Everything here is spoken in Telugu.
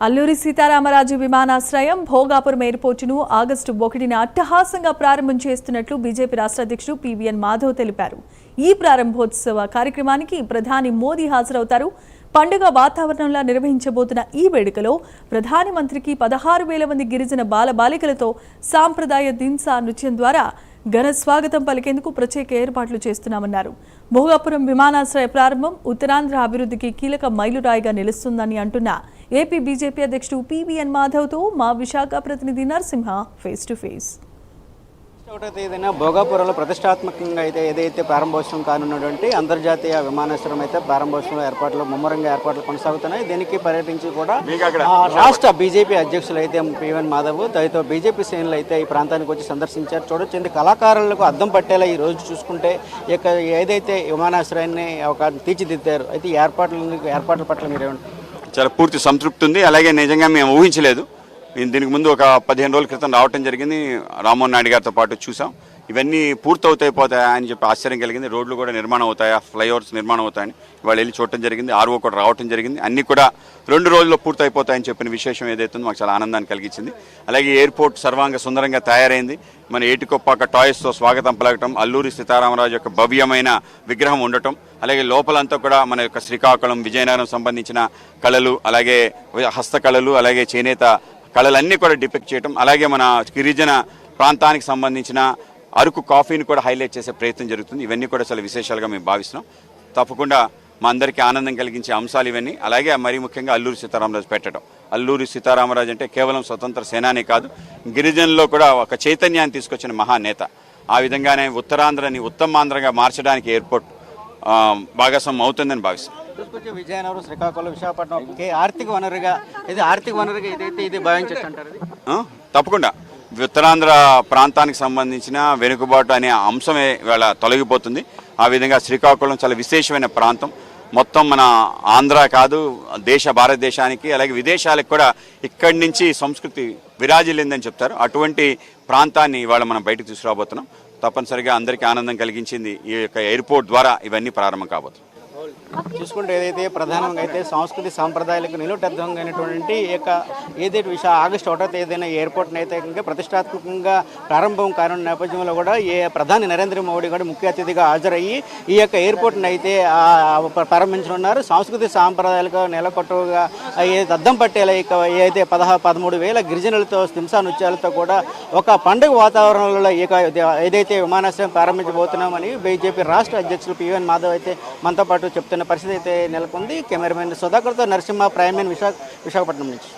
అల్లూరి సీతారామరాజు విమానాశ్రయం భోగాపురం ఎయిర్పోర్టును ఆగస్టు 1న అట్టహాసంగా ప్రారంభం చేస్తున్నట్లు బీజేపీ రాష్ట్ర అధ్యక్షుడు పీవీఎన్ మాధవ్ తెలిపారు. ఈ ప్రారంభోత్సవ కార్యక్రమానికి ప్రధాని మోదీ హాజరవుతారు. పండుగ వాతావరణంలో నిర్వహించబోతున్న ఈ వేడుకలో ప్రధాని మంత్రికి 16,000 మంది గిరిజన బాలబాలికలతో సాంప్రదాయ దిన్సా నృత్యం ద్వారా ఘన స్వాగతం పలికేందుకు ప్రత్యేక ఏర్పాట్లు చేస్తున్నామన్నారు. భోగాపురం విమానాశ్రయ ప్రారంభం ఉత్తరాంధ్ర అభివృద్ధికి కీలక మైలురాయిగా నిలుస్తుందని అంటున్న ఏపీ బీజేపీ అధ్యక్షుడు పీవీఎన్ మాధవ్తో మా విశాఖ ప్రతినిధి నరసింహ ఫేస్ టు ఫేస్. ఏదైనా భోగాపురంలో ప్రతిష్టాత్మకంగా ఏదైతే ప్రారంభోత్సవం కానున్నటువంటి అంతర్జాతీయ విమానాశ్రయం అయితే ప్రారంభోత్సవం ముమ్మరంగా ఏర్పాట్లు కొనసాగుతున్నాయి. దీనికి పర్యటించి కూడా రాష్ట్ర బీజేపీ అధ్యక్షులు అయితే పీవీఎన్ మాధవ్ తదితర బీజేపీ శ్రేణులు అయితే ఈ ప్రాంతానికి వచ్చి సందర్శించారు. చూడొచ్చు కళాకారులకు అద్దం పట్టేలా ఈ రోజు చూసుకుంటే ఇక ఏదైతే విమానాశ్రయాన్ని ఒక తీర్చిదిద్దారు అయితే ఈ ఏర్పాట్ల పట్ల మీరేమంటారు? చాలా పూర్తి సంతృప్తి ఉంది. అలాగే నిజంగా మేము ఊహించలేదు. దీనికి ముందు ఒక 15 రోజుల క్రితం రావటం జరిగింది. రామ్మోహన్ నాయుడు గారితో పాటు చూసాం. ఇవన్నీ పూర్తవుతాయిపోతాయా అని చెప్పి ఆశ్చర్యం కలిగింది. రోడ్లు కూడా నిర్మాణం అవుతాయా, ఫ్లైఓవర్స్ నిర్మాణం అవుతాయని వాళ్ళు వెళ్ళి చూడటం జరిగింది. ఆర్ఓ కూడా రావటం జరిగింది. అన్నీ కూడా 2 రోజుల్లో పూర్తయిపోతాయని చెప్పిన విశేషం ఏదైతుందో మాకు చాలా ఆనందాన్ని కలిగించింది. అలాగే ఎయిర్పోర్ట్ సర్వాంగ సుందరంగా తయారైంది. మన ఏటికొప్పాక టాయ్స్తో స్వాగతం పలకటం, అల్లూరి సీతారామరాజు యొక్క భవ్యమైన విగ్రహం ఉండటం, అలాగే లోపలంతా కూడా మన యొక్క శ్రీకాకుళం విజయనగరం సంబంధించిన కళలు, అలాగే హస్తకళలు, అలాగే చేనేత కళలన్నీ కూడా డిపెక్ట్ చేయటం, అలాగే మన గిరిజన ప్రాంతానికి సంబంధించిన అరకు కాఫీని కూడా హైలైట్ చేసే ప్రయత్నం జరుగుతుంది. ఇవన్నీ కూడా చాలా విశేషాలుగా మేము భావిస్తున్నాం. తప్పకుండా మా అందరికీ ఆనందం కలిగించే అంశాలు ఇవన్నీ. అలాగే మరీ ముఖ్యంగా అల్లూరి సీతారామరాజు పెట్టడం. అల్లూరి సీతారామరాజు అంటే కేవలం స్వతంత్ర సేనానే కాదు, గిరిజనుల్లో కూడా ఒక చైతన్యాన్ని తీసుకొచ్చిన మహానేత. ఆ విధంగానే ఉత్తరాంధ్రని ఉత్తమాంధ్రగా మార్చడానికి ఎయిర్పోర్ట్ భాగస్వామ్యం అవుతుందని భావిస్తున్నాం. చూసుకొచ్చి విజయనగరం, శ్రీకాకుళం, విశాఖపట్నం ఆర్థిక వనరుగా ఏదైతే ఇది భావించంటారు? తప్పకుండా ఉత్తరాంధ్ర ప్రాంతానికి సంబంధించిన వెనుకబాటు అనే అంశమే ఇవాళ తొలగిపోతుంది. ఆ విధంగా శ్రీకాకుళం చాలా విశేషమైన ప్రాంతం. మొత్తం మన ఆంధ్ర కాదు, భారతదేశానికి అలాగే విదేశాలకు కూడా ఇక్కడి నుంచి సంస్కృతి విరాజిల్లిందని చెప్తారు. అటువంటి ప్రాంతాన్ని ఇవాళ మనం బయటకు తీసుకురాబోతున్నాం. తప్పనిసరిగా అందరికీ ఆనందం కలిగించింది ఈ యొక్క ఎయిర్పోర్ట్ ద్వారా ఇవన్నీ ప్రారంభం కాబోతుంది. చూసుకుంటే ఏదైతే ప్రధానంగా అయితే సంస్కృతి సాంప్రదాయాలకు నిలుటద్దంగానటువంటి ఏదైతే ఆగస్టు 1వ తేదీన ఎయిర్పోర్ట్ని అయితే ఇంకా ప్రతిష్టాత్మకంగా ప్రారంభం కానున్న నేపథ్యంలో కూడా ప్రధాని నరేంద్ర మోడీ కూడా ముఖ్య అతిథిగా హాజరయ్యి ఈ యొక్క ఎయిర్పోర్ట్ని అయితే ప్రారంభించనున్నారు. సాంస్కృతిక సాంప్రదాయాలకు నెలకొట్టుగా అద్దం పట్టేలా ఏదైతే 13,000 గిరిజనులతో దింసా నృత్యాలతో కూడా ఒక పండుగ వాతావరణంలో ఏదైతే విమానాశ్రయం ప్రారంభించబోతున్నామని బీజేపీ రాష్ట్ర అధ్యక్షులు పీవీఎన్ మాధవ్ అయితే మనతో పాటు చెప్తున్న పరిస్థితి అయితే నెలకొంది. కెమెరామెన్ సుధాకర్తో నరసింహ, ప్రైమ్ మినిస్టర్ విశాఖపట్నం నుంచి.